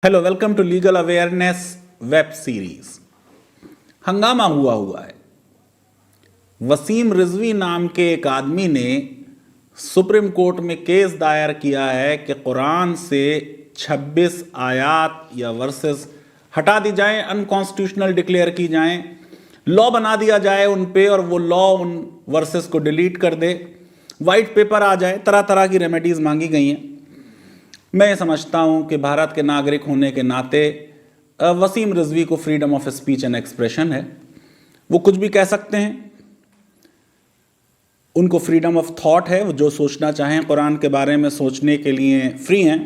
Hello, welcome to legal awareness web series. हंगामा हुआ है। वसीम रिजवी नाम के एक आदमी ने सुप्रीम कोर्ट में केस दायर किया है कि कुरान से 26 आयात या वर्सेस हटा दी जाएं, अनकॉन्स्टिट्यूशनल डिक्लेयर की जाएं, लॉ बना दिया जाए उन पे और वो लॉ उन वर्सेस को डिलीट कर दे, वाइट पेपर आ जाए। तरह तरह की रेमेडीज मांगी गई हैं। मैं समझता हूं कि भारत के नागरिक होने के नाते वसीम रिजवी को freedom of speech and expression है। वो कुछ भी कह सकते हैं। उनको फ्रीडम ऑफ थॉट है, वो जो सोचना चाहें कुरान के बारे में सोचने के लिए फ्री हैं।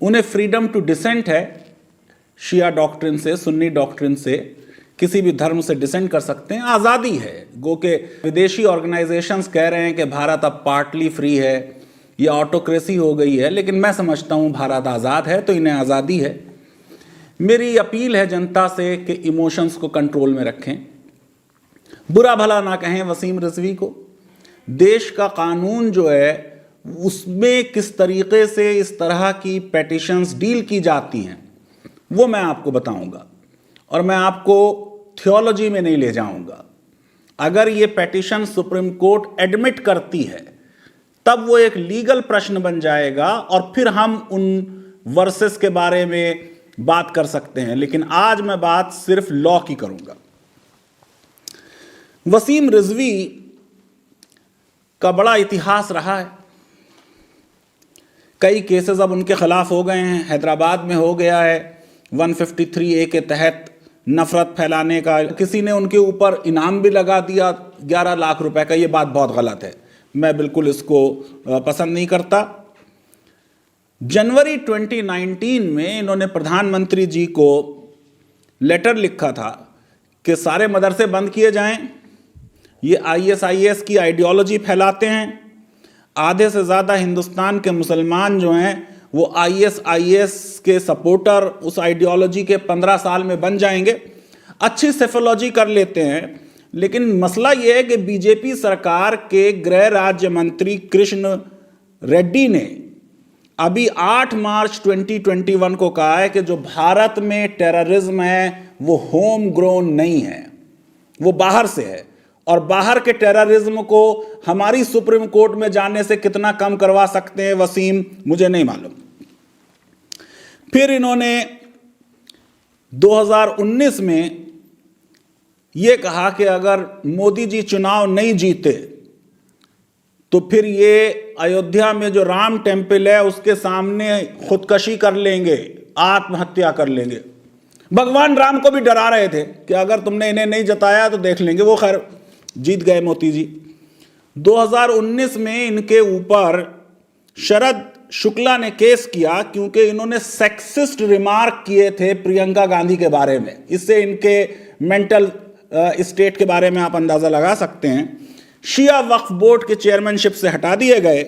उन्हें फ्रीडम टू डिसेंट है, शिया डॉक्ट्रिन से, सुन्नी डॉक्ट्रिन से, किसी भी धर्म से डिसेंट कर सकते हैं। आज़ादी है। गो के विदेशी ऑर्गेनाइजेशंस कह रहे हैं कि भारत अब पार्टली फ्री है या ऑटोक्रेसी हो गई है, लेकिन मैं समझता हूं भारत आज़ाद है तो इन्हें आज़ादी है। मेरी अपील है जनता से कि इमोशंस को कंट्रोल में रखें, बुरा भला ना कहें वसीम रिजवी को। देश का कानून जो है उसमें किस तरीके से इस तरह की पेटिशंस डील की जाती हैं वो मैं आपको बताऊंगा, और मैं आपको थियोलॉजी में नहीं ले जाऊंगा। अगर ये पेटिशन सुप्रीम कोर्ट एडमिट करती है तब वो एक लीगल प्रश्न बन जाएगा और फिर हम उन वर्सेस के बारे में बात कर सकते हैं, लेकिन आज मैं बात सिर्फ लॉ की करूंगा। वसीम रिजवी का बड़ा इतिहास रहा है। कई केसेस अब उनके खिलाफ हो गए हैं। हैदराबाद में हो गया है 153A के तहत नफरत फैलाने का। किसी ने उनके ऊपर इनाम भी लगा दिया 11 लाख रुपए का। ये बात बहुत गलत है, मैं बिल्कुल इसको पसंद नहीं करता। जनवरी 2019 में इन्होंने प्रधानमंत्री जी को लेटर लिखा था कि सारे मदरसे बंद किए जाएं, ये ISIS की आइडियोलॉजी फैलाते हैं। आधे से ज़्यादा हिंदुस्तान के मुसलमान जो हैं वो ISIS के सपोर्टर उस आइडियोलॉजी के 15 साल में बन जाएंगे। अच्छी सेफोलॉजी कर लेते हैं, लेकिन मसला यह है कि बीजेपी सरकार के गृह राज्य मंत्री कृष्ण रेड्डी ने अभी 8 मार्च 2021 को कहा है कि जो भारत में टेररिज्म है वो होम ग्रोन नहीं है, वो बाहर से है, और बाहर के टेररिज्म को हमारी सुप्रीम कोर्ट में जाने से कितना कम करवा सकते हैं वसीम, मुझे नहीं मालूम। फिर इन्होंने 2019 में ये कहा कि अगर मोदी जी चुनाव नहीं जीते तो फिर ये अयोध्या में जो राम टेम्पल है उसके सामने खुदकशी कर लेंगे, आत्महत्या कर लेंगे। भगवान राम को भी डरा रहे थे कि अगर तुमने इन्हें नहीं जताया तो देख लेंगे। वो खैर जीत गए मोदी जी। 2019 में इनके ऊपर शरद शुक्ला ने केस किया क्योंकि इन्होंने सेक्सिस्ट रिमार्क किए थे प्रियंका गांधी के बारे में। इससे इनके मेंटल स्टेट के बारे में आप अंदाजा लगा सकते हैं। शिया वक्फ बोर्ड के चेयरमैनशिप से हटा दिए गए,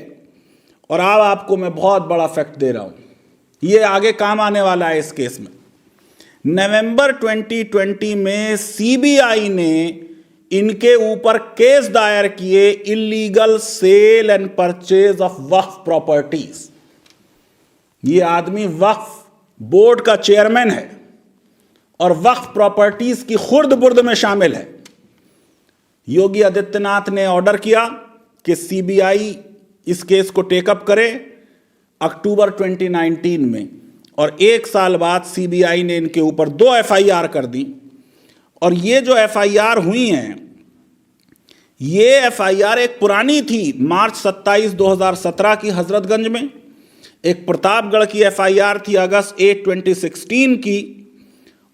और अब आपको मैं बहुत बड़ा फैक्ट दे रहा हूं, ये आगे काम आने वाला है इस केस में। नवंबर 2020 में CBI ने इनके ऊपर केस दायर किए illegal sale and purchase of वक्फ प्रॉपर्टीज। ये आदमी वक्फ बोर्ड का चेयरमैन है और वक्फ प्रॉपर्टीज की खुर्द बुर्द में शामिल है। योगी आदित्यनाथ ने ऑर्डर किया कि CBI इस केस को टेकअप करे अक्टूबर 2019 में, और 1 साल बाद CBI ने इनके ऊपर 2 FIR कर दी। और ये जो FIR हुई हैं, ये FIR एक पुरानी थी, मार्च 27, 2017 की हजरतगंज में। एक प्रतापगढ़ की FIR थी अगस्त 8, 2016 की।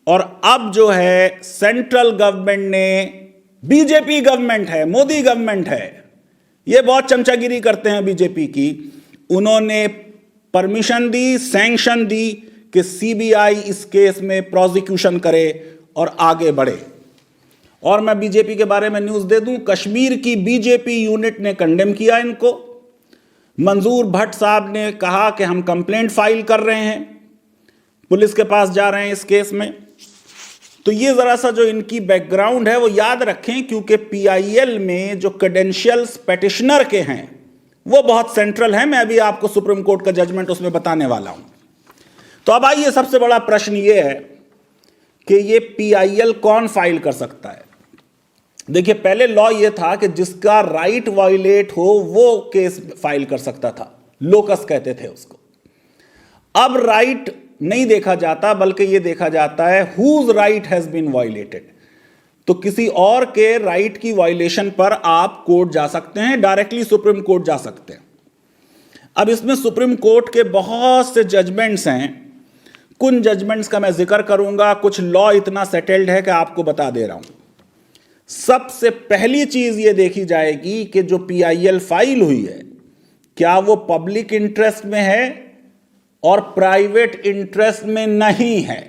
और अब जो है सेंट्रल गवर्नमेंट ने, बीजेपी गवर्नमेंट है, मोदी गवर्नमेंट है, ये बहुत चमचागिरी करते हैं बीजेपी की, उन्होंने परमिशन दी, सैंक्शन दी कि CBI इस केस में प्रोसिक्यूशन करे और आगे बढ़े। और मैं बीजेपी के बारे में न्यूज़ दे दूं, कश्मीर की बीजेपी यूनिट ने कंडेम किया इनको। मंजूर भट्ट साहब ने कहा कि हम कंप्लेंट फाइल कर रहे हैं, पुलिस के पास जा रहे हैं इस केस में। तो ये ज़रा सा जो इनकी बैकग्राउंड है वो याद रखें, क्योंकि PIL में जो क्रेडेंशियल्स पेटिशनर के हैं वो बहुत सेंट्रल है। मैं अभी आपको सुप्रीम कोर्ट का जजमेंट उसमें बताने वाला हूं। तो अब आइए, सबसे बड़ा प्रश्न यह है कि ये PIL कौन फाइल कर सकता है। देखिए, पहले लॉ ये था कि जिसका राइट वायलेट हो वो केस फाइल कर सकता था, लोकस कहते थे उसको। अब राइट नहीं देखा जाता, बल्कि ये देखा जाता है whose right has been violated. तो किसी और के राइट की वायलेशन पर आप कोर्ट जा सकते हैं, डायरेक्टली सुप्रीम कोर्ट जा सकते हैं। अब इसमें सुप्रीम कोर्ट के बहुत से जजमेंट्स हैं। कुछ जजमेंट्स का मैं जिक्र करूंगा, कुछ लॉ इतना सेटल्ड है कि आपको बता दे रहा हूं। सबसे पहली चीज यह देखी जाएगी कि जो PIL फाइल हुई है, क्या वो पब्लिक इंटरेस्ट में है और प्राइवेट इंटरेस्ट में नहीं है।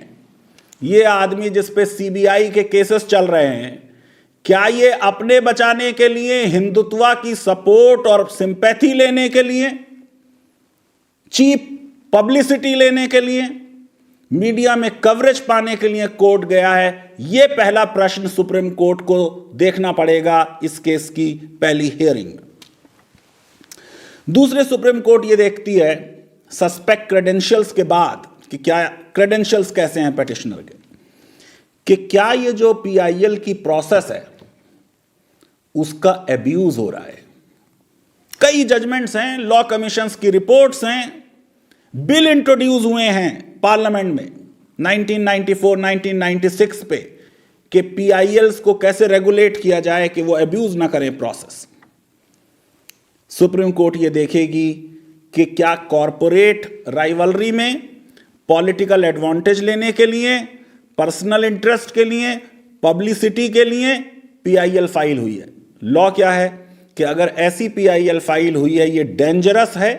ये आदमी जिस पे CBI के केसेस चल रहे हैं, क्या ये अपने बचाने के लिए, हिंदुत्व की सपोर्ट और सिंपैथी लेने के लिए, चीप पब्लिसिटी लेने के लिए, मीडिया में कवरेज पाने के लिए कोर्ट गया है? यह पहला प्रश्न सुप्रीम कोर्ट को देखना पड़ेगा इस केस की पहली हियरिंग में। दूसरे, सुप्रीम कोर्ट यह देखती है सस्पेक्ट क्रेडेंशियल्स के बाद कि क्या क्रेडेंशियल्स कैसे हैं पेटिशनर के, कि क्या ये जो PIL की प्रोसेस है उसका एब्यूज हो रहा है। कई जजमेंट्स हैं, लॉ कमीशंस की रिपोर्ट्स हैं, बिल इंट्रोड्यूस हुए हैं पार्लियामेंट में 1994, 1996 पे कि PILs को कैसे रेगुलेट किया जाए कि वो एब्यूज ना करें प्रोसेस। सुप्रीम कोर्ट ये देखेगी कि क्या कॉरपोरेट राइवलरी में, पॉलिटिकल एडवांटेज लेने के लिए, पर्सनल इंटरेस्ट के लिए, पब्लिसिटी के लिए PIL फाइल हुई है। लॉ क्या है कि अगर ऐसी PIL फाइल हुई है, ये डेंजरस है,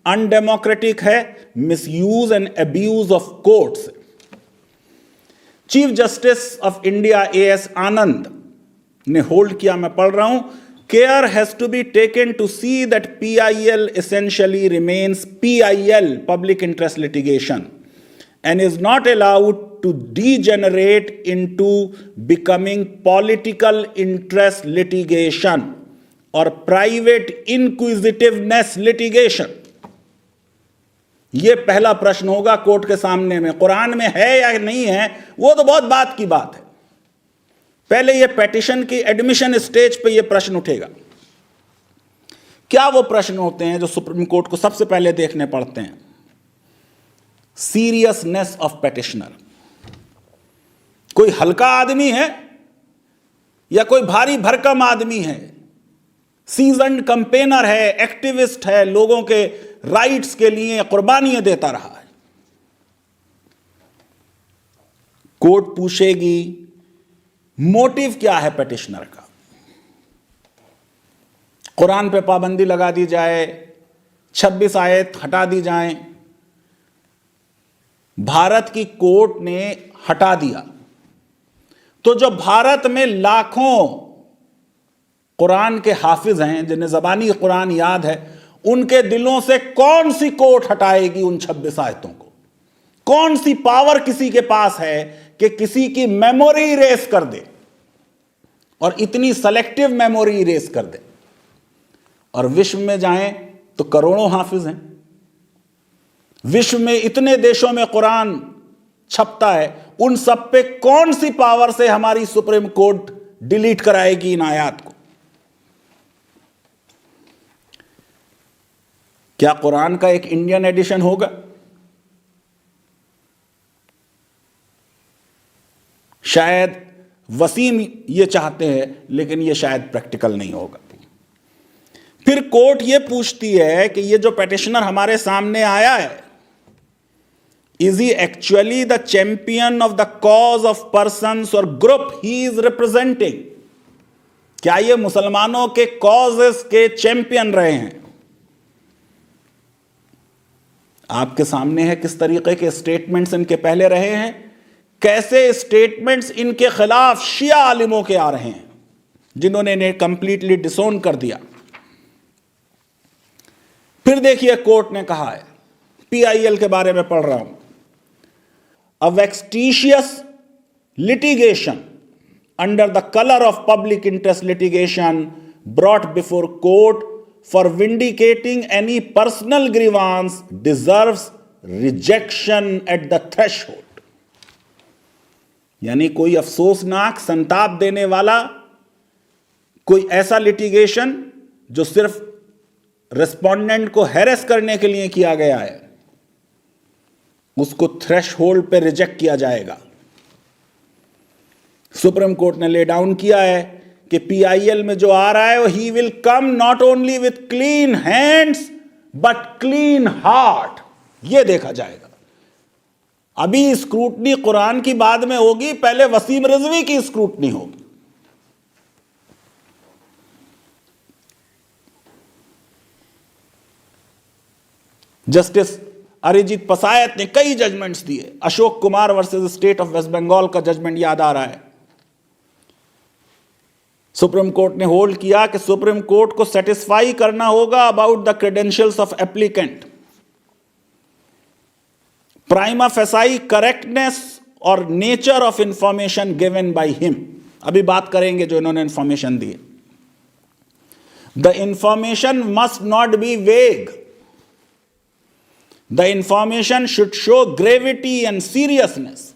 अनडेमोक्रेटिक है, misuse and abuse of courts. Chief justice of India AS Anand ने होल्ड किया, मैं पढ़ रहा हूं, care has to be taken to see that PIL essentially remains PIL, public interest litigation, and is not allowed to degenerate into becoming political interest litigation or private inquisitiveness litigation। यह पहला प्रश्न होगा court के सामने में। कुरान में है या नहीं है वो तो बहुत बात की बात है, पहले यह पेटिशन की एडमिशन स्टेज पे यह प्रश्न उठेगा। क्या वो प्रश्न होते हैं जो सुप्रीम कोर्ट को सबसे पहले देखने पड़ते हैं? Seriousness of petitioner. कोई हल्का आदमी है या कोई भारी भरकम आदमी है, सीजन्ड कैंपेनर है, एक्टिविस्ट है, लोगों के राइट्स के लिए कुर्बानियां देता रहा है। कोर्ट पूछेगी मोटिव क्या है पेटिशनर का। कुरान पे पाबंदी लगा दी जाए, 26 आयत हटा दी जाए, भारत की कोर्ट ने हटा दिया, तो जो भारत में लाखों कुरान के हाफिज हैं, जिन्हें ज़बानी कुरान याद है, उनके दिलों से कौन सी कोर्ट हटाएगी उन 26 आयतों को? कौन सी पावर किसी के पास है कि किसी की मेमोरी इरेज कर दे, और इतनी सेलेक्टिव मेमोरी इरेज कर दे? और विश्व में जाएं तो करोड़ों हाफिज हैं, विश्व में इतने देशों में कुरान छपता है, उन सब पे कौन सी पावर से हमारी सुप्रीम कोर्ट डिलीट कराएगी इन आयात को? क्या कुरान का एक इंडियन एडिशन होगा? शायद वसीम ये चाहते हैं, लेकिन ये शायद प्रैक्टिकल नहीं होगा। फिर कोर्ट ये पूछती है कि ये जो पेटिशनर हमारे सामने आया है, is he actually the champion of the cause of persons और ग्रुप ही इज रिप्रेजेंटिंग? क्या ये मुसलमानों के कॉजेस के चैंपियन रहे हैं? आपके सामने है किस तरीके के स्टेटमेंट्स इनके पहले रहे हैं, कैसे स्टेटमेंट्स इनके खिलाफ शिया आलिमों के आ रहे हैं, जिन्होंने इन्हें कंप्लीटली डिसोन कर दिया। फिर देखिए कोर्ट ने कहा है, PIL के बारे में पढ़ रहा हूं, a vexatious litigation under the color of public interest litigation brought before court for vindicating any personal grievance deserves rejection at the threshold, यानी कोई अफसोसनाक, संताप देने वाला कोई ऐसा लिटिगेशन जो सिर्फ रेस्पोंडेंट को हैरेस करने के लिए किया गया है, उसको थ्रेशहोल्ड पे रिजेक्ट किया जाएगा। सुप्रीम कोर्ट ने ले डाउन किया है कि पीआईएल में जो आ रहा है वो he will come not only with clean hands but clean heart, ये देखा जाएगा। अभी स्क्रूटनी कुरान की बाद में होगी, पहले वसीम रिजवी की स्क्रूटनी होगी। जस्टिस अरिजीत पसायत ने कई जजमेंट्स दिए। Ashok Kumar versus state of West Bengal का जजमेंट याद आ रहा है। सुप्रीम कोर्ट ने होल्ड किया कि सुप्रीम कोर्ट को सेटिस्फाई करना होगा about the credentials of applicant, prima facie correctness और nature of information given by him. अभी बात करेंगे जो इन्होंने इंफॉर्मेशन दी। The information must not be vague, the information should show gravity and seriousness.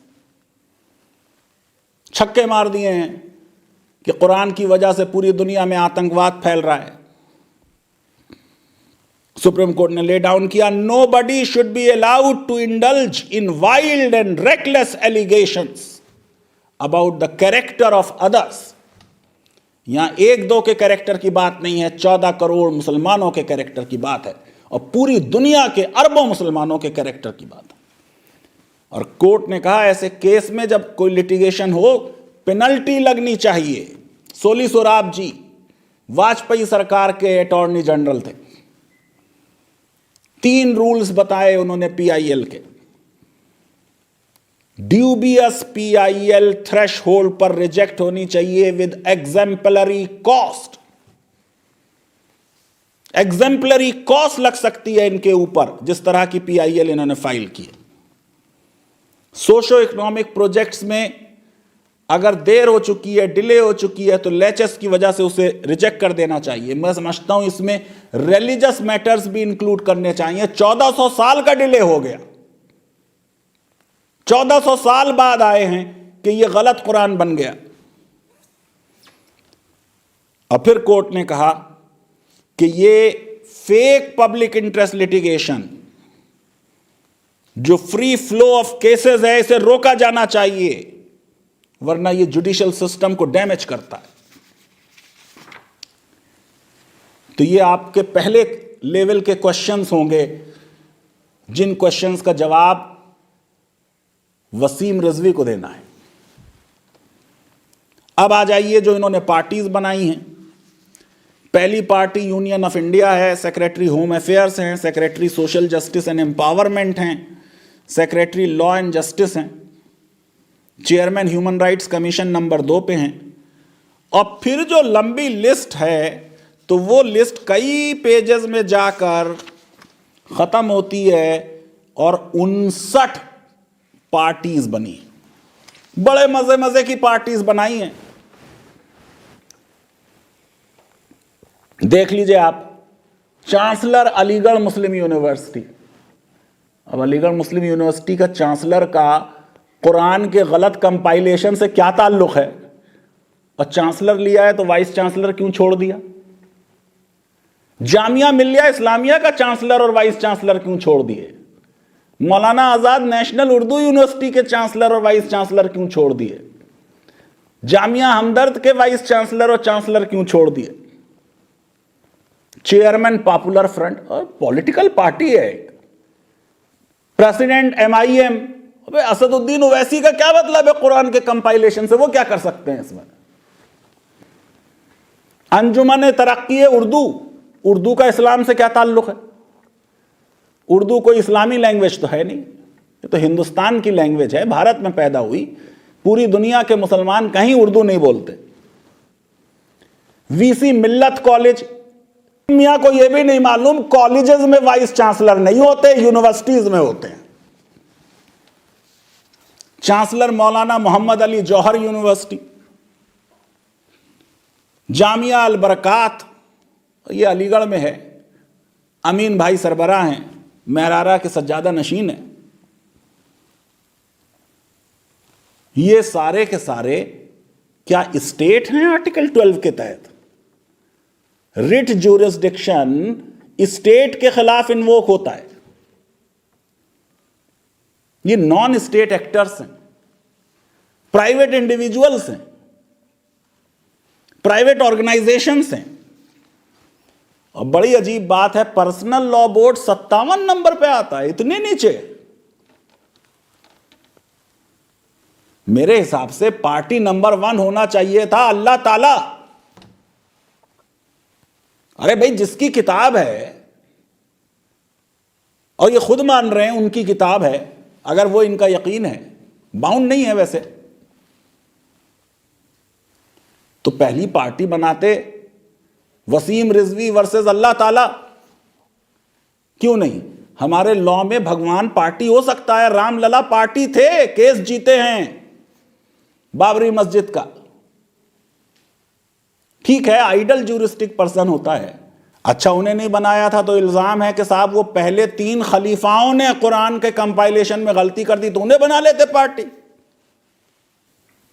छक्के मार दिए हैं कि कुरान की वजह से पूरी दुनिया में आतंकवाद फैल रहा है। सुप्रीम कोर्ट ने ले डाउन किया, nobody should be allowed to indulge in wild and reckless allegations about the character of others. यहां एक दो के कैरेक्टर की बात नहीं है, 14 करोड़ मुसलमानों के कैरेक्टर की बात है और पूरी दुनिया के अरबों मुसलमानों के कैरेक्टर की बात है। और कोर्ट ने कहा ऐसे केस में जब कोई लिटिगेशन हो, पेनल्टी लगनी चाहिए। सोली सोराब जी वाजपेयी सरकार के अटॉर्नी जनरल थे। 3 रूल्स बताए उन्होंने पीआईएल के। ड्यूबियस पीआईएल थ्रेशहोल्ड पर रिजेक्ट होनी चाहिए with exemplary cost. Exemplary cost लग सकती है इनके ऊपर, जिस तरह की पीआईएल इन्होंने फाइल की है। सोशो इकोनॉमिक प्रोजेक्ट्स में अगर देर हो चुकी है, डिले हो चुकी है, तो लेचेस की वजह से उसे रिजेक्ट कर देना चाहिए। मैं समझता हूं इसमें रिलीजियस मैटर्स भी इंक्लूड करने चाहिए। 1400 साल का डिले हो गया, 1400 साल बाद आए हैं कि यह गलत कुरान बन गया। और फिर कोर्ट ने कहा कि ये फेक पब्लिक इंटरेस्ट लिटिगेशन, जो फ्री फ्लो ऑफ केसेस है, इसे रोका जाना चाहिए, वरना ये जुडिशियल सिस्टम को डैमेज करता है। तो ये आपके पहले लेवल के क्वेश्चंस होंगे, जिन क्वेश्चंस का जवाब वसीम रिजवी को देना है। अब आ जाइए जो इन्होंने पार्टीज बनाई हैं। पहली पार्टी यूनियन ऑफ इंडिया है, सेक्रेटरी होम अफेयर्स हैं, secretary social justice and empowerment हैं, सेक्रेटरी लॉ एंड जस्टिस हैं, chairman human rights commission number 2 पे हैं। और फिर जो लंबी लिस्ट है, तो वो लिस्ट कई पेजेस में जाकर खत्म होती है और 59 पार्टीज बनी। बड़े मजे मजे की पार्टीज बनाई हैं। देख लीजिए आप, चांसलर अलीगढ़ मुस्लिम यूनिवर्सिटी। अब अलीगढ़ मुस्लिम यूनिवर्सिटी का चांसलर का कुरान के गलत कंपाइलेशन से क्या ताल्लुक है? और चांसलर लिया है तो वाइस चांसलर क्यों छोड़ दिया? जामिया मिल्लिया इस्लामिया का चांसलर और वाइस चांसलर क्यों छोड़ दिए? मौलाना आजाद नेशनल उर्दू यूनिवर्सिटी के चांसलर और वाइस चांसलर क्यों छोड़ दिए? जामिया हमदर्द के वाइस चांसलर और चांसलर क्यों छोड़ दिए? चेयरमैन पॉपुलर फ्रंट, और पॉलिटिकल पार्टी है, प्रेसिडेंट MIM। अबे असदुद्दीन ओवैसी का क्या मतलब है कुरान के कंपाइलेशन से? वो क्या कर सकते हैं इसमें? अंजुमन तरक्की उर्दू, उर्दू का इस्लाम से क्या ताल्लुक है? उर्दू कोई इस्लामी लैंग्वेज तो है नहीं, ये तो हिंदुस्तान की लैंग्वेज है, भारत में पैदा हुई। पूरी दुनिया के मुसलमान कहीं उर्दू नहीं बोलते। VC मिल्लत कॉलेज, मियां को यह भी नहीं मालूम कॉलेजेस में वाइस चांसलर नहीं होते, यूनिवर्सिटीज में होते हैं। चांसलर मौलाना मोहम्मद अली जौहर यूनिवर्सिटी, जामिया अल बरकात, ये अलीगढ़ में है, अमीन भाई सरबराह हैं, महरारा के सज्जादा नशीन है। ये सारे के सारे क्या स्टेट हैं आर्टिकल 12 के तहत? रिट ज्यूरिसडिक्शन स्टेट के खिलाफ इन्वोक होता है। ये नॉन स्टेट एक्टर्स हैं, प्राइवेट इंडिविजुअल्स हैं, प्राइवेट ऑर्गेनाइजेशंस हैं। और बड़ी अजीब बात है, पर्सनल लॉ बोर्ड 57 नंबर पे आता है, इतने नीचे। मेरे हिसाब से पार्टी नंबर 1 होना चाहिए था अल्लाह ताला। अरे भाई, जिसकी किताब है और ये खुद मान रहे हैं उनकी किताब है, अगर वो इनका यकीन है, बाउंड नहीं है वैसे, तो पहली पार्टी बनाते वसीम रिजवी वर्सेस अल्लाह ताला। क्यों नहीं? हमारे लॉ में भगवान पार्टी हो सकता है। रामलला पार्टी थे, केस जीते हैं बाबरी मस्जिद का। ठीक है, आइडल ज्यूरिस्टिक पर्सन होता है। अच्छा, उन्हें नहीं बनाया था तो इल्जाम है कि साहब वो पहले 3 खलीफाओं ने कुरान के कंपाइलेशन में गलती कर दी, तो उन्हें बना लेते पार्टी।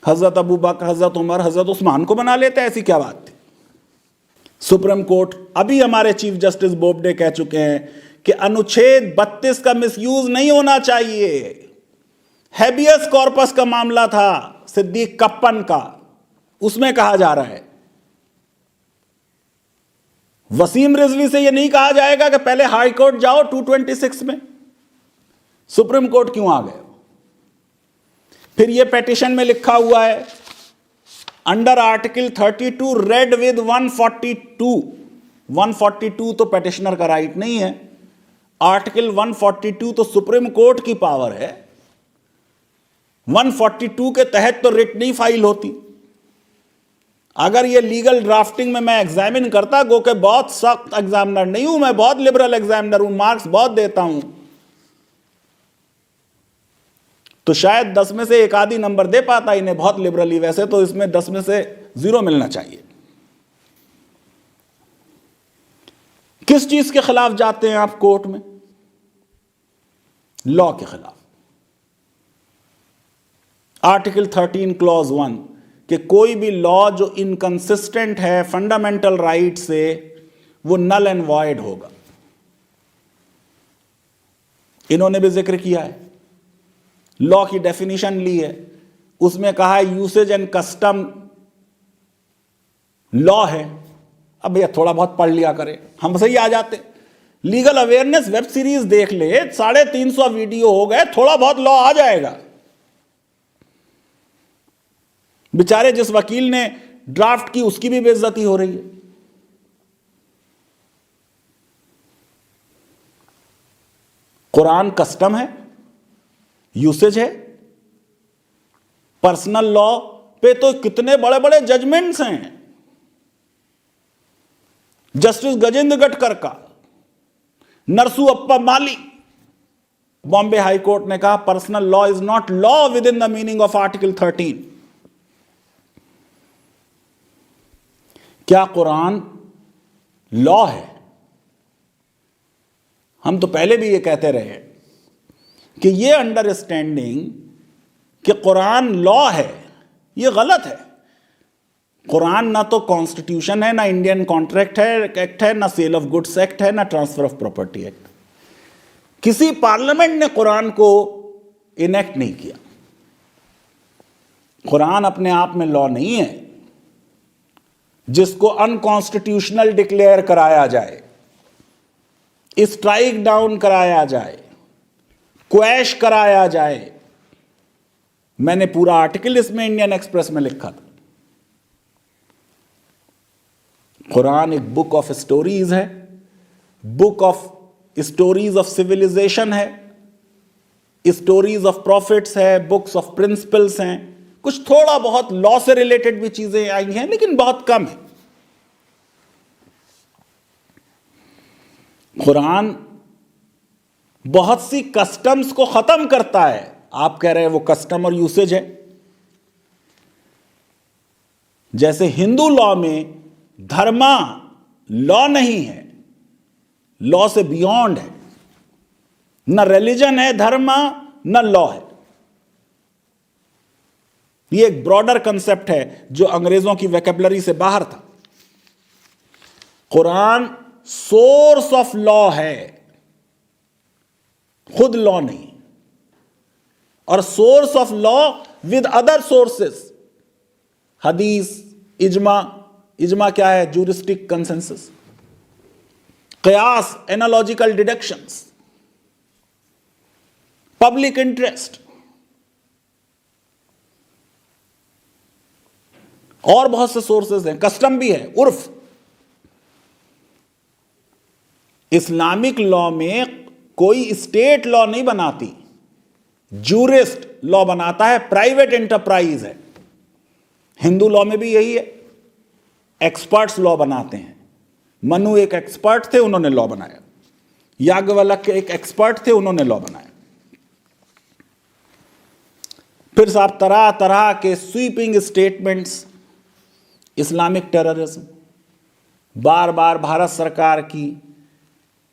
हजरत अबू बकर, हजरत उमर, हजरत उस्मान को बना लेते, ऐसी क्या बात थी? सुप्रीम कोर्ट, अभी हमारे चीफ जस्टिस बोबडे कह चुके हैं कि अनुच्छेद 32 का मिसयूज नहीं होना चाहिए। हैबियस कॉर्पस का मामला था सिद्दीक कप्पन का, उसमें कहा जा रहा है। वसीम रिजवी से यह नहीं कहा जाएगा कि पहले हाई कोर्ट जाओ 226 में, सुप्रीम कोर्ट क्यों आ गए? फिर यह पेटिशन में लिखा हुआ है अंडर आर्टिकल 32 रेड विद 142 तो पेटिशनर का राइट नहीं है। आर्टिकल 142 तो सुप्रीम कोर्ट की पावर है। 142 के तहत तो रिट नहीं फाइल होती। अगर ये लीगल ड्राफ्टिंग में मैं एग्जामिन करता, गो के बहुत सख्त एग्जामिनर नहीं हूं मैं, बहुत लिबरल एग्जामिनर हूं, मार्क्स बहुत देता हूं, तो शायद 10 में से एक आधी नंबर दे पाता इन्हें, बहुत लिबरली। वैसे तो इसमें 10 में से 0 मिलना चाहिए। किस चीज के खिलाफ जाते हैं आप कोर्ट में? लॉ के खिलाफ। आर्टिकल 13 क्लॉज 1 कि कोई भी लॉ जो इनकंसिस्टेंट है फंडामेंटल राइट से, वो नल एंड वॉइड होगा। इन्होंने भी जिक्र किया है, लॉ की डेफिनेशन ली है, उसमें कहा है यूसेज एंड कस्टम लॉ है। अब भैया थोड़ा बहुत पढ़ लिया करें, हम सही आ जाते। लीगल अवेयरनेस वेब सीरीज देख ले, 350 वीडियो हो गए, थोड़ा बहुत लॉ आ जाएगा। बेचारे जिस वकील ने ड्राफ्ट की उसकी भी बेइज्जती हो रही है। कुरान कस्टम है, यूसेज है। पर्सनल लॉ पे तो कितने बड़े बड़े जजमेंट्स हैं। जस्टिस गजेंद्र गटकर का, नरसू अप्पा माली, बॉम्बे हाई कोर्ट ने कहा personal law is not law with in the meaning of article 13। क्या कुरान लॉ है? हम तो पहले भी ये कहते रहे कि ये अंडरस्टैंडिंग कि कुरान लॉ है, ये गलत है। कुरान ना तो कॉन्स्टिट्यूशन है, ना इंडियन कॉन्ट्रैक्ट एक्ट है, ना सेल ऑफ गुड्स एक्ट है, ना ट्रांसफर ऑफ प्रॉपर्टी एक्ट। किसी पार्लियामेंट ने कुरान को इनेक्ट नहीं किया। कुरान अपने आप में लॉ नहीं है जिसको अनकॉन्स्टिट्यूशनल डिक्लेयर कराया जाए, स्ट्राइक डाउन कराया जाए, क्वैश कराया जाए। मैंने पूरा आर्टिकल इसमें इंडियन एक्सप्रेस में लिखा था। कुरान एक बुक ऑफ स्टोरीज है, book of stories of civilisation है, स्टोरीज ऑफ प्रॉफिट्स है, बुक्स ऑफ प्रिंसिपल्स हैं। कुछ थोड़ा बहुत लॉ से रिलेटेड भी चीजें आई हैं, लेकिन बहुत कम है। कुरान बहुत सी कस्टम्स को खत्म करता है। आप कह रहे हैं वो कस्टम और यूसेज है। जैसे हिंदू लॉ में धर्मा लॉ नहीं है, लॉ से बियॉन्ड है। न रिलीजन है धर्म, न लॉ है। ये एक ब्रॉडर कंसेप्ट है जो अंग्रेजों की वोकैबुलरी से बाहर था। कुरान सोर्स ऑफ लॉ है, खुद लॉ नहीं, और source of law with other sources, हदीस, इजमा। इजमा क्या है? जूरिस्टिक कंसेंसस, कयास, एनालॉजिकल डिडक्शंस, पब्लिक इंटरेस्ट, और बहुत से सोर्सेस हैं, कस्टम भी है, उर्फ। इस्लामिक लॉ में कोई स्टेट लॉ नहीं बनाती, जूरिस्ट लॉ बनाता है, प्राइवेट एंटरप्राइज है। हिंदू लॉ में भी यही है, एक्सपर्ट्स लॉ बनाते हैं। मनु एक एक्सपर्ट थे, उन्होंने लॉ बनाया। याज्ञवल्क्य एक एक्सपर्ट थे, उन्होंने लॉ बनाया। फिर साहब तरह तरह के स्वीपिंग स्टेटमेंट्स, इस्लामिक टेररिज्म, बार बार भारत सरकार की,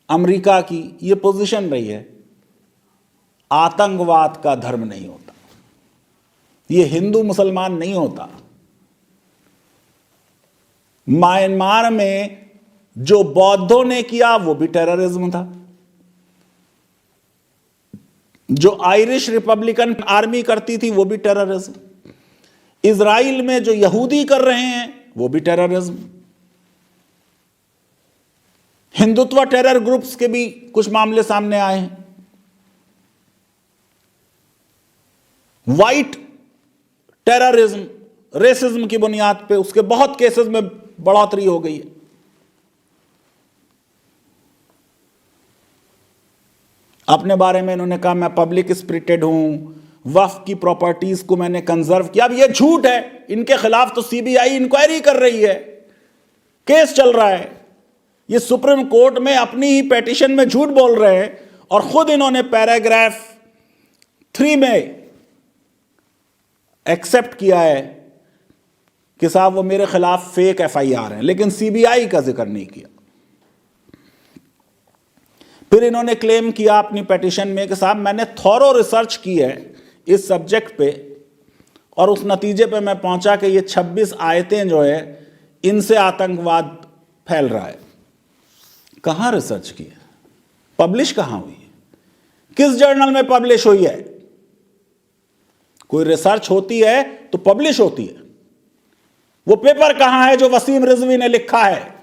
अमेरिका की ये पोजीशन रही है, आतंकवाद का धर्म नहीं होता, ये हिंदू मुसलमान नहीं होता। म्यांमार में जो बौद्धों ने किया वो भी टेररिज्म था, जो आयरिश रिपब्लिकन आर्मी करती थी वो भी टेररिज्म, इजराइल में जो यहूदी कर रहे हैं वो भी टेररिज्म। हिंदुत्व टेरर ग्रुप्स के भी कुछ मामले सामने आए हैं। वाइट टेररिज्म, रेसिज्म की बुनियाद पे उसके बहुत केसेस में बढ़ोतरी हो गई है। अपने बारे में इन्होंने कहा मैं पब्लिक स्पिरिटेड हूं, वक्फ की प्रॉपर्टीज को मैंने कंजर्व किया। अब ये झूठ है, इनके खिलाफ तो सीबीआई इंक्वायरी कर रही है, केस चल रहा है। ये सुप्रीम कोर्ट में अपनी ही पिटीशन में झूठ बोल रहे हैं, और खुद इन्होंने पैराग्राफ 3 में एक्सेप्ट किया है कि साहब वो मेरे खिलाफ फेक एफआईआर है, लेकिन सीबीआई का जिक्र नहीं किया। फिर इन्होंने क्लेम किया अपनी पिटीशन में कि साहब मैंने थॉरो रिसर्च की है इस सब्जेक्ट पे, और उस नतीजे पे मैं पहुंचा कि ये 26 आयतें जो है इनसे आतंकवाद फैल रहा है। कहां रिसर्च की है? पब्लिश कहां हुई है? किस जर्नल में पब्लिश हुई है? कोई रिसर्च होती है तो पब्लिश होती है। वो पेपर कहां है जो वसीम रिजवी ने लिखा है?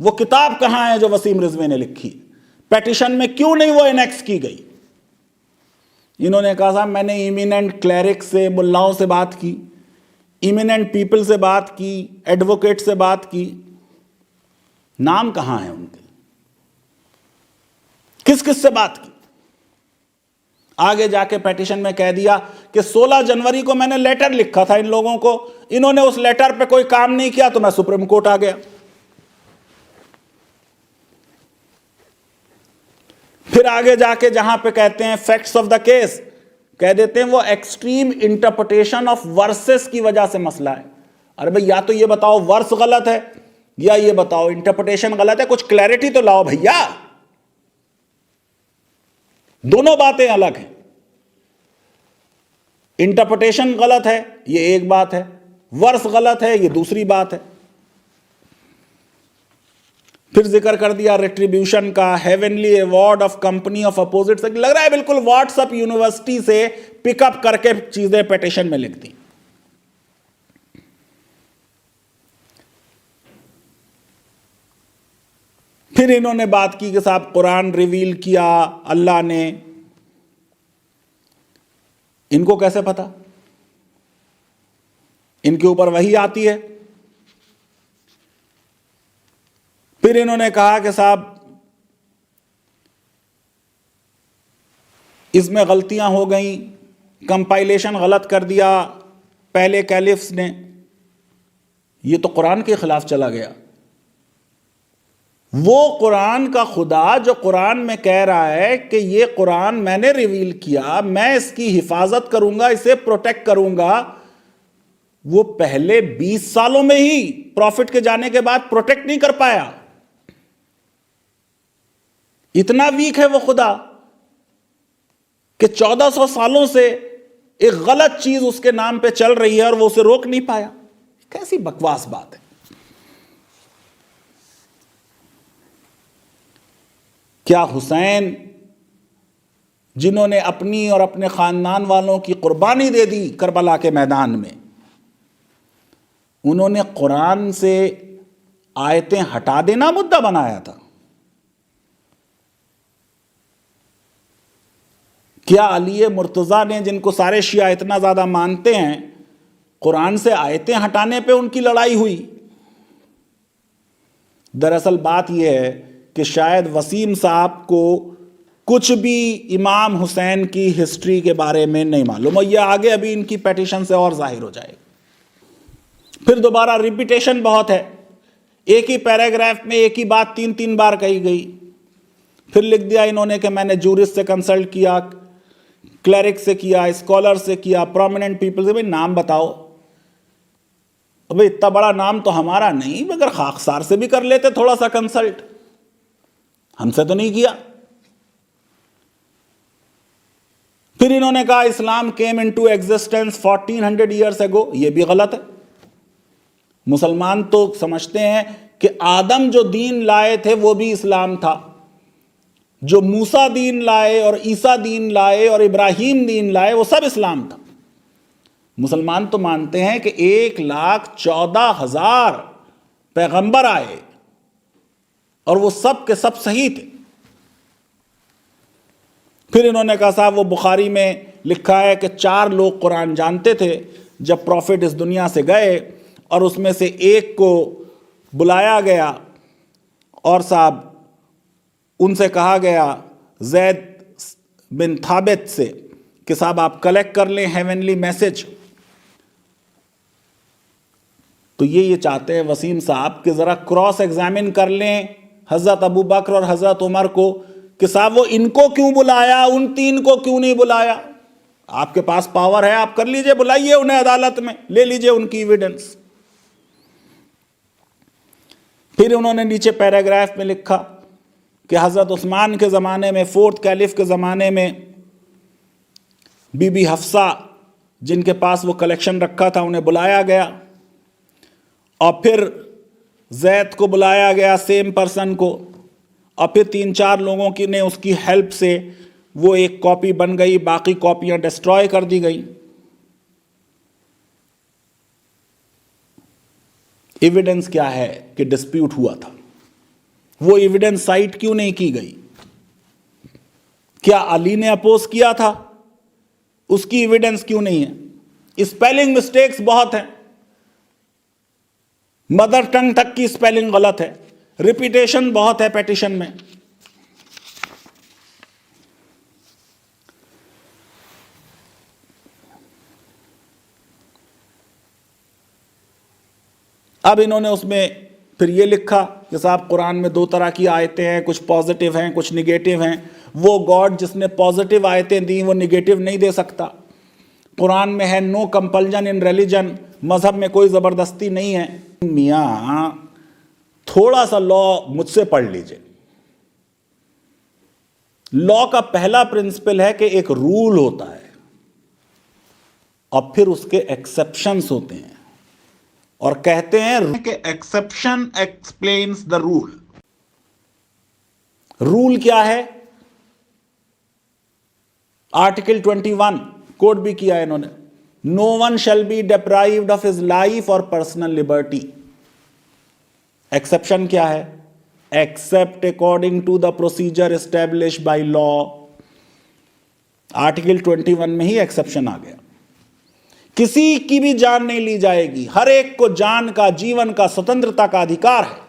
वो किताब कहां है जो वसीम रिजवी ने लिखी? पिटीशन में क्यों नहीं वो एनेक्स की गई? इन्होंने कहा साहब मैंने इमिनेंट क्लैरिक से, मुल्लाओं से बात की, इमिनेंट पीपल से बात की, एडवोकेट से बात की। नाम कहां है उनके? किस किस से बात की? आगे जाके पिटीशन में कह दिया कि 16 जनवरी को मैंने लेटर लिखा था इन लोगों को, इन्होंने उस लेटर पे कोई काम नहीं किया तो मैं सुप्रीम कोर्ट आ गया। फिर आगे जाके जहां पे कहते हैं फैक्ट्स ऑफ द केस, कह देते हैं वो एक्सट्रीम इंटरप्रिटेशन ऑफ वर्सेस की वजह से मसला है। अरे भाई या तो ये बताओ वर्स गलत है, या ये बताओ इंटरप्रिटेशन गलत है, कुछ क्लैरिटी तो लाओ भैया। दोनों बातें अलग हैं। इंटरप्रिटेशन गलत है ये एक बात है, वर्स गलत है ये दूसरी बात है। फिर जिक्र कर दिया रिट्रीब्यूशन का, heavenly award of company of opposite sex. लग रहा है बिल्कुल व्हाट्सएप यूनिवर्सिटी से पिकअप करके चीजें पिटीशन में लिख दी। फिर इन्होंने बात की कि साहब कुरान रिवील किया अल्लाह ने। इनको कैसे पता? इनके ऊपर वही आती है। फिर इन्होंने कहा कि साहब इसमें गलतियां हो गई, कंपाइलेशन गलत कर दिया पहले कैलिफ्स ने। ये तो कुरान के खिलाफ चला गया। वो कुरान का खुदा जो कुरान में कह रहा है कि ये कुरान मैंने रिवील किया, मैं इसकी हिफाजत करूंगा, इसे प्रोटेक्ट करूंगा, वो पहले 20 सालों में ही प्रॉफिट के जाने के बाद प्रोटेक्ट नहीं कर पाया। इतना वीक है वो खुदा। कि 1400 सालों से एक गलत चीज उसके नाम पे चल रही है और वो उसे रोक नहीं पाया। कैसी बकवास बात है। क्या हुसैन, जिन्होंने अपनी और अपने खानदान वालों की कुर्बानी दे दी करबला के मैदान में, उन्होंने कुरान से आयतें हटा देना मुद्दा बनाया था? क्या अली मुर्तज़ा ने, जिनको सारे शिया इतना ज़्यादा मानते हैं, कुरान से आयतें हटाने पे उनकी लड़ाई हुई? दरअसल बात यह है कि शायद वसीम साहब को कुछ भी इमाम हुसैन की हिस्ट्री के बारे में नहीं मालूम, और यह आगे अभी इनकी पेटिशन से और जाहिर हो जाएगा। फिर दोबारा रिपीटेशन बहुत है, एक ही पैराग्राफ में एक ही बात 3-3 बार कही गई। फिर लिख दिया इन्होंने कि मैंने जूरिस्ट से कंसल्ट किया, क्लरिक से किया, स्कॉलर से किया, प्रोमिनेंट पीपल से। भाई नाम बताओ। अबे इतना बड़ा नाम तो हमारा नहीं, मगर खाकसार से भी कर लेते थोड़ा सा कंसल्ट, हमसे तो नहीं किया। फिर इन्होंने कहा Islam came into existence 1400 years ago. ये भी गलत है। मुसलमान तो समझते हैं कि आदम जो दीन लाए थे वो भी इस्लाम था, जो मूसा दीन लाए और ईसा दीन लाए और इब्राहिम दीन लाए वो सब इस्लाम था। मुसलमान तो मानते हैं कि 1,14,000 पैगंबर आए और वो सब के सब सही थे। फिर इन्होंने कहा साहब वो बुखारी में लिखा है कि 4 लोग कुरान जानते थे जब प्रॉफिट इस दुनिया से गए, और उसमें से एक को बुलाया गया और साहब उनसे कहा गया ज़ैद बिन थाबित से कि साहब आप कलेक्ट कर लें हेवनली मैसेज। तो ये चाहते हैं वसीम साहब कि ज़रा क्रॉस एग्जामिन कर लें हज़रत अबू बकर और हज़रत उमर को कि साहब वो इनको क्यों बुलाया, उन 3 को क्यों नहीं बुलाया। आपके पास पावर है, आप कर लीजिए, बुलाइए उन्हें अदालत में, ले लीजिए उनकी एविडेंस। फिर उन्होंने नीचे पैराग्राफ में लिखा कि हज़रत उस्मान के ज़माने में, 4th कैलिफ के ज़माने में, बीबी हफ्सा जिनके पास वो कलेक्शन रखा था उन्हें बुलाया गया, और फिर जैद को बुलाया गया, सेम पर्सन को, और फिर 3-4 लोगों की ने उसकी हेल्प से वो एक कॉपी बन गई, बाकी कॉपियां डिस्ट्रॉय कर दी गई। एविडेंस क्या है कि डिस्प्यूट हुआ था? वो एविडेंस साइट क्यों नहीं की गई? क्या अली ने अपोज किया था? उसकी एविडेंस क्यों नहीं है? स्पेलिंग मिस्टेक्स बहुत हैं, मदर टंग तक की स्पेलिंग गलत है, रिपीटेशन बहुत है पेटिशन में। अब इन्होंने उसमें फिर ये लिखा कि साहब कुरान में 2 तरह की आयतें हैं, कुछ पॉजिटिव हैं कुछ निगेटिव हैं। वो गॉड जिसने पॉजिटिव आयतें दी वो निगेटिव नहीं दे सकता। कुरान में है नो कंपल्जन इन रिलीजन, मजहब में कोई ज़बरदस्ती नहीं है। मियाँ थोड़ा सा लॉ मुझसे पढ़ लीजिए। लॉ का पहला प्रिंसिपल है कि एक रूल होता है और फिर उसके एक्सेप्शंस होते हैं, और कहते हैं कि exception explains the rule. Rule क्या है? आर्टिकल 21 कोड भी किया है इन्होंने, no one shall be deprived of his life और पर्सनल लिबर्टी। एक्सेप्शन क्या है? Except according to the procedure establish by law. Article 21 में ही एक्सेप्शन आ गया। किसी की भी जान नहीं ली जाएगी, हर एक को जान का, जीवन का, स्वतंत्रता का अधिकार है,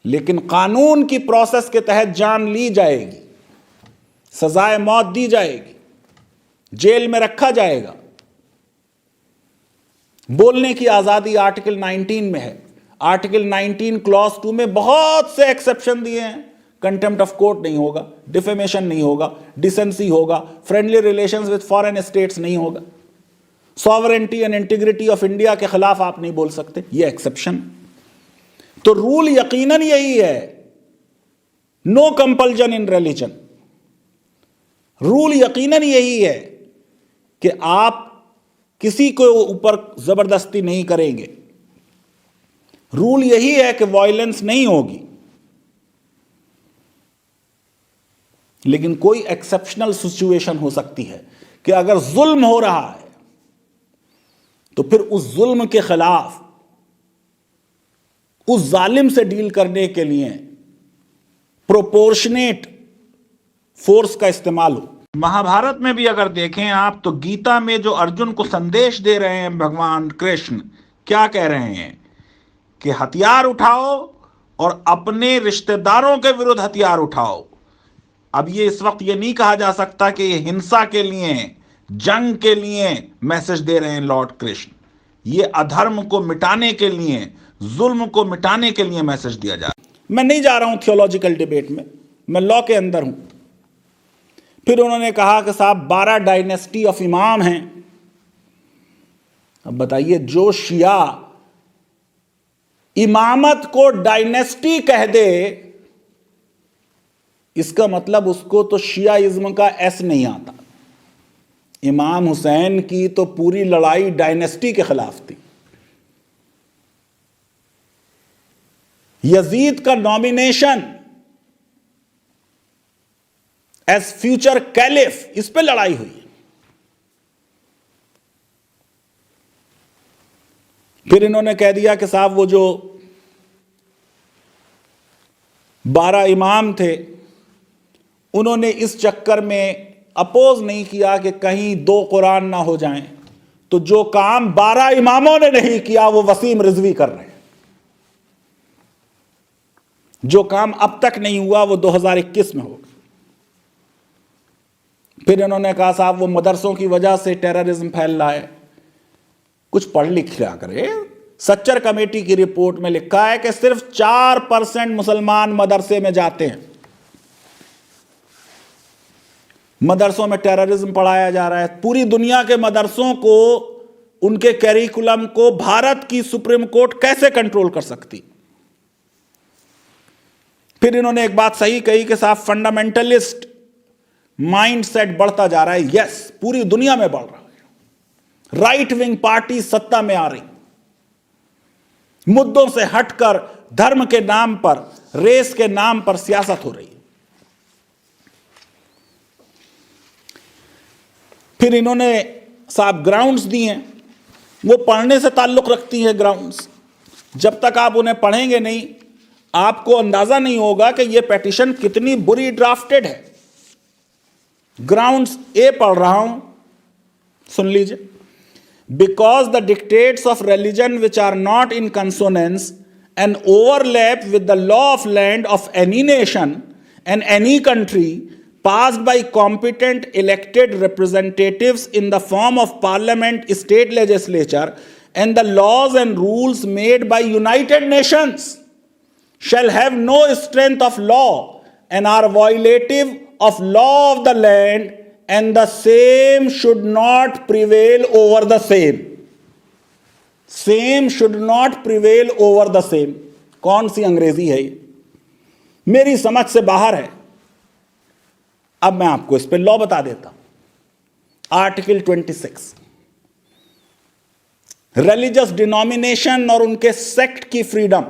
लेकिन कानून की प्रोसेस के तहत जान ली जाएगी, सजाए मौत दी जाएगी, जेल में रखा जाएगा। बोलने की आजादी आर्टिकल 19 में है। आर्टिकल 19 क्लॉज 2 में बहुत से एक्सेप्शन दिए हैं। कंटेम्प्ट ऑफ कोर्ट नहीं होगा, डिफेमेशन नहीं होगा, डिसेंसी होगा, friendly relations with foreign states नहीं होगा, sovereignty and integrity of India के खिलाफ आप नहीं बोल सकते, ये एक्सेप्शन। तो रूल यकीनन यही है, no compulsion in religion. Rule यकीनन यही है कि आप किसी को ऊपर जबरदस्ती नहीं करेंगे। रूल यही है कि वायलेंस नहीं होगी। लेकिन कोई एक्सेप्शनल सिचुएशन हो सकती है कि अगर जुल्म हो रहा है तो फिर उस जुल्म के खिलाफ उस जालिम से डील करने के लिए प्रोपोर्शनेट फोर्स का इस्तेमाल हो। महाभारत में भी अगर देखें आप तो गीता में जो अर्जुन को संदेश दे रहे हैं भगवान कृष्ण, क्या कह रहे हैं कि हथियार उठाओ और अपने रिश्तेदारों के विरुद्ध हथियार उठाओ। अब ये इस वक्त ये नहीं कहा जा सकता कि ये हिंसा के लिए, जंग के लिए मैसेज दे रहे हैं लॉर्ड कृष्ण। ये अधर्म को मिटाने के लिए, जुल्म को मिटाने के लिए मैसेज दिया जा रहा है। मैं नहीं जा रहा हूं थियोलॉजिकल डिबेट में, मैं लॉ के अंदर हूं। फिर उन्होंने कहा कि साहब 12 डायनेस्टी ऑफ इमाम हैं। अब बताइए, जो शिया इमामत को डायनेस्टी कह दे, इसका मतलब उसको तो शियाइज्म का एस नहीं आता। इमाम हुसैन की तो पूरी लड़ाई डायनेस्टी के खिलाफ थी। यजीद का नॉमिनेशन एज फ्यूचर कैलिफ, इस पे लड़ाई हुई। फिर इन्होंने कह दिया कि साहब वो जो 12 इमाम थे, उन्होंने इस चक्कर में अपोज नहीं किया कि कहीं 2 कुरान ना हो जाएं, तो जो काम 12 इमामों ने नहीं किया वो वसीम रिजवी कर रहे हैं। जो काम अब तक नहीं हुआ वो 2021 में होगा। फिर इन्होंने कहा साहब वो मदरसों की वजह से टेररिज्म फैल रहा है। कुछ पढ़ लिख लिया करे। सच्चर कमेटी की रिपोर्ट में लिखा है कि सिर्फ 4% मुसलमान मदरसे में जाते हैं। मदरसों में टेररिज्म पढ़ाया जा रहा है। पूरी दुनिया के मदरसों को, उनके कैरिकुलम को भारत की सुप्रीम कोर्ट कैसे कंट्रोल कर सकती। फिर इन्होंने एक बात सही कही कि साहब फंडामेंटलिस्ट माइंडसेट बढ़ता जा रहा है। यस, पूरी दुनिया में बढ़ रहा है। राइट विंग पार्टी सत्ता में आ रही, मुद्दों से हटकर धर्म के नाम पर, रेस के नाम पर सियासत हो रही है। फिर इन्होंने साहब ग्राउंड्स दिए हैं, वो पढ़ने से ताल्लुक रखती है ग्राउंड्स। जब तक आप उन्हें पढ़ेंगे नहीं, आपको अंदाजा नहीं होगा कि यह पेटिशन कितनी बुरी ड्राफ्टेड है। ग्राउंड्स ए पढ़ रहा हूं, सुन लीजिए। Because the dictates of religion which are not in consonance and overlap with the law of land of any nation and any country passed by competent elected representatives in the form of parliament, state legislature, and the laws and rules made by United Nations shall have no strength of law and are violative of law of the land, and the same should not prevail over the same. Same should not prevail over the same. कौन सी अंग्रेजी है ये? मेरी समझ से बाहर है। अब मैं आपको इस पे लॉ बता देता हूं। आर्टिकल 26, रिलीजियस डिनोमिनेशन और उनके सेक्ट की फ्रीडम।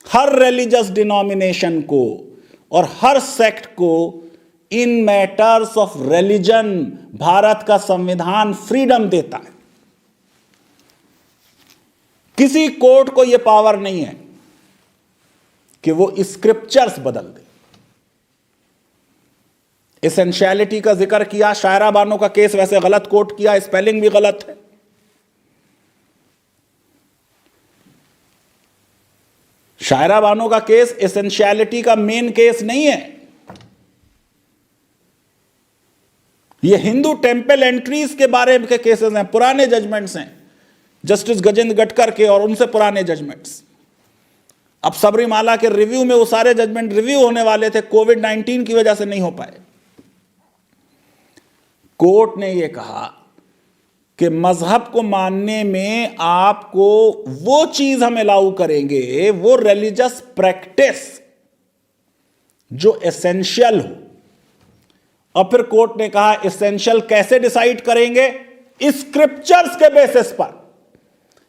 हर रिलीजियस डिनोमिनेशन को और हर सेक्ट को इन मैटर्स ऑफ रिलीजन भारत का संविधान फ्रीडम देता है। किसी कोर्ट को यह पावर नहीं है कि वो स्क्रिप्चर्स बदल दे। एसेंशियलिटी का जिक्र किया। शायरा बानो का केस वैसे गलत कोट किया, स्पेलिंग भी गलत है। शायरा बानो का केस एसेंशियलिटी का मेन केस नहीं है। ये हिंदू टेंपल एंट्रीज के बारे के केसेस हैं, पुराने जजमेंट्स हैं, जस्टिस गजेंद्र गटकर के और उनसे पुराने जजमेंट्स। अब सबरीमाला के रिव्यू में वो सारे जजमेंट रिव्यू होने वाले थे, कोविड-19 की वजह से नहीं हो पाए। कोर्ट ने यह कहा कि मजहब को मानने में आपको वो चीज हम अलाउ करेंगे, वो रिलीजियस प्रैक्टिस जो एसेंशियल हो, और फिर कोर्ट ने कहा एसेंशियल कैसे डिसाइड करेंगे? स्क्रिप्चर्स के बेसिस पर।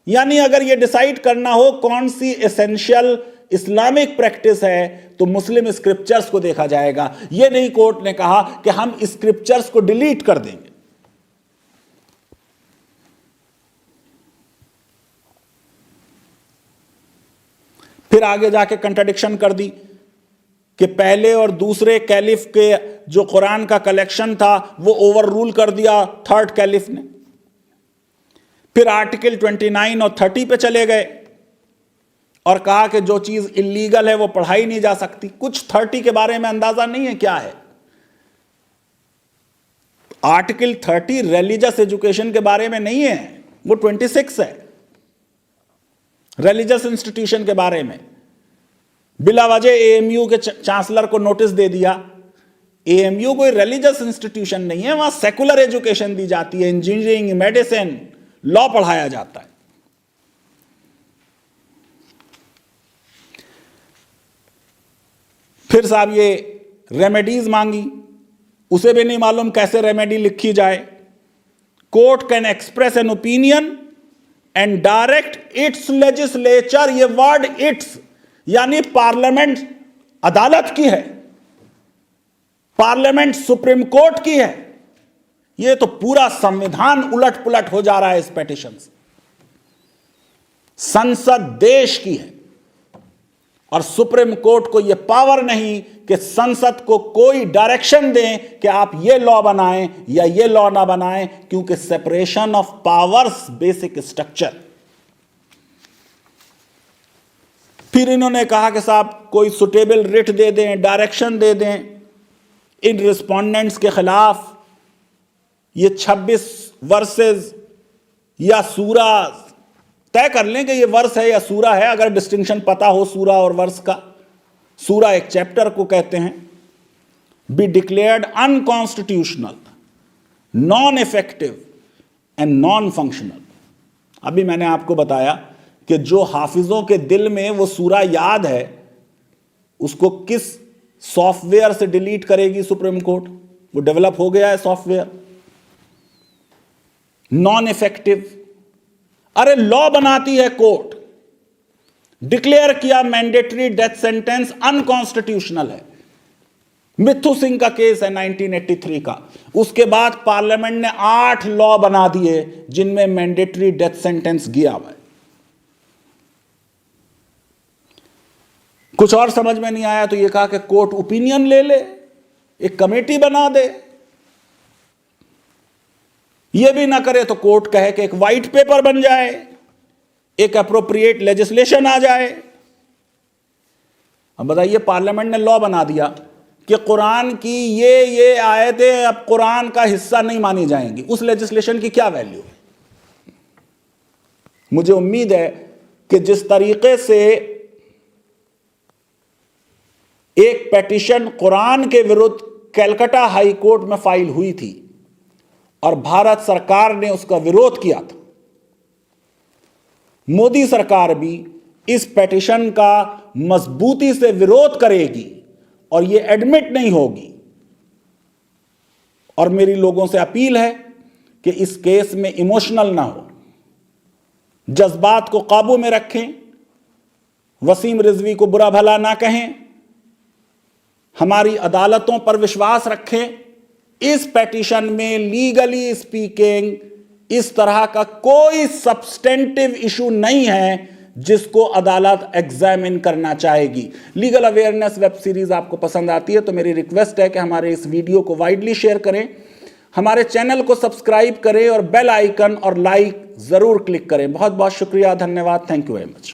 यानी अगर यह डिसाइड करना हो कौन सी एसेंशियल इस्लामिक प्रैक्टिस है तो मुस्लिम स्क्रिप्चर्स को देखा जाएगा। यह नहीं कोर्ट ने कहा कि हम स्क्रिप्चर्स को डिलीट कर देंगे। फिर आगे जाके कंट्राडिक्शन कर दी कि पहले और दूसरे कैलिफ के जो कुरान का कलेक्शन था वो ओवर रूल कर दिया थर्ड कैलिफ ने। फिर आर्टिकल 29 और 30 पे चले गए और कहा कि जो चीज इलीगल है वो पढ़ाई नहीं जा सकती। कुछ 30 के बारे में अंदाजा नहीं है क्या है। आर्टिकल 30 रिलीजियस एजुकेशन के बारे में नहीं है, वो 26 है रिलीजियस इंस्टीट्यूशन के बारे में। बिला वजह एएमयू के चांसलर को नोटिस दे दिया। एएमयू कोई रिलीजियस इंस्टीट्यूशन नहीं है, वहां सेकुलर एजुकेशन दी जाती है, इंजीनियरिंग, मेडिसिन, लॉ पढ़ाया जाता है। फिर साहब ये रेमेडीज मांगी, उसे भी नहीं मालूम कैसे रेमेडी लिखी जाए। Court can express an opinion and direct it's legislature. ये वर्ड इट्स यानी पार्लियामेंट अदालत की है, पार्लियामेंट सुप्रीम कोर्ट की है। ये तो पूरा संविधान उलट पुलट हो जा रहा है इस पेटिशन से। संसद देश की है और सुप्रीम कोर्ट को यह पावर नहीं कि संसद को कोई डायरेक्शन दें कि आप ये लॉ बनाएं या ये लॉ ना बनाएं, क्योंकि separation of powers basic structure. फिर इन्होंने कहा कि साहब कोई सुटेबल रिट दे दें, डायरेक्शन दे दें इन रिस्पोंडेंट्स के खिलाफ। ये 26 वर्सेस या सूरा तय कर लें कि ये वर्स है या सूरा है, अगर डिस्टिंक्शन पता हो सूरा और वर्स का। सूरा एक चैप्टर को कहते हैं। Be declared unconstitutional, non effective and non functional. अभी मैंने आपको बताया कि जो हाफिजों के दिल में वो सूरा याद है उसको किस सॉफ्टवेयर से डिलीट करेगी सुप्रीम कोर्ट? वो डेवलप हो गया है सॉफ्टवेयर। नॉन इफेक्टिव, अरे लॉ बनाती है कोर्ट, डिक्लेयर किया मैंडेटरी डेथ सेंटेंस अनकॉन्स्टिट्यूशनल है। मिथु सिंह का केस है 1983 का। उसके बाद पार्लियामेंट ने 8 लॉ बना दिए जिनमें मैंडेटरी डेथ सेंटेंस गया हुआ है। कुछ और समझ में नहीं आया तो यह कहा कि कोर्ट ओपिनियन ले ले, एक कमेटी बना दे। यह भी ना करे तो कोर्ट कहे कि एक वाइट पेपर बन जाए, एक अप्रोप्रिएट लेजिस्लेशन आ जाए। अब बताइए, पार्लियामेंट ने लॉ बना दिया कि कुरान की ये आयतें अब कुरान का हिस्सा नहीं मानी जाएंगी। उस लेजिस्लेशन की क्या वैल्यू है? मुझे उम्मीद है कि जिस तरीके से एक पेटिशन कुरान के विरुद्ध कलकत्ता हाई कोर्ट में फाइल हुई थी और भारत सरकार ने उसका विरोध किया था, मोदी सरकार भी इस पेटिशन का मजबूती से विरोध करेगी और यह एडमिट नहीं होगी। और मेरी लोगों से अपील है कि इस केस में इमोशनल ना हो, जज्बात को काबू में रखें, वसीम रिजवी को बुरा भला ना कहें, हमारी अदालतों पर विश्वास रखें। इस पेटिशन में लीगली स्पीकिंग इस तरह का कोई सब्सटेंटिव इशू नहीं है जिसको अदालत एग्जामिन करना चाहेगी। लीगल अवेयरनेस वेब सीरीज आपको पसंद आती है तो मेरी रिक्वेस्ट है कि हमारे इस वीडियो को वाइडली शेयर करें, हमारे चैनल को सब्सक्राइब करें और बेल आइकन और लाइक जरूर क्लिक करें। बहुत बहुत शुक्रिया, धन्यवाद, थैंक यू वेरी मच।